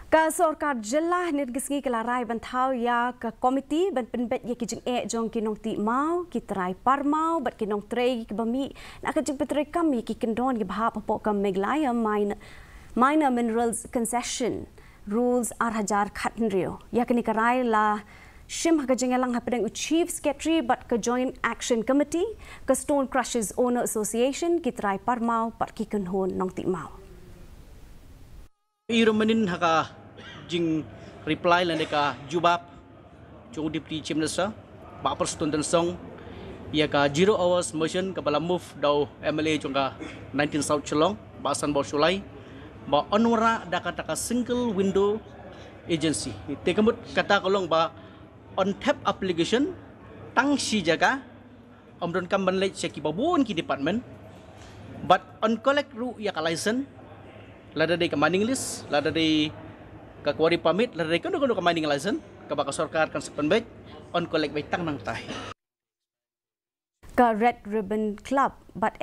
Ka Sorkar jelah nirgisngi ke larai ban Thaw ya ke Komiti ban Pynbeit ya ki Jingeh jong ki Nongtih mau ki Trai Parmaw bat ki Trai ki bami nak ke jing petrai kami ki kendon ki bahap pok kam meglaya minor minerals concession rules hajar khatn rio ya kini karai la shim ha jingelang ha pedang chief secretary but ke joint action committee ke stone crushers owner association ki Trai Parmaw bat ki kenhon Nongtih mau Iromanin haka jing reply landeka jubab chung deputy chief minister ba persutun dan song ia ka 0 hours motion ka bala move dau MLA chung ka 19 South Chelong ba san bo sulai ba onwara daka single window agency te kamut kata kolong ba on tap application tang si jaga omdon kam ban lek ki babun ki department but on collect ru ya ka license lada day ka mining list, lada day ka quarry permit, lada day kono ka mining license, ka baka Sorkar kan sa Pynbeit, on collect by tang Nongtih. Ka Red Ribbon Club, but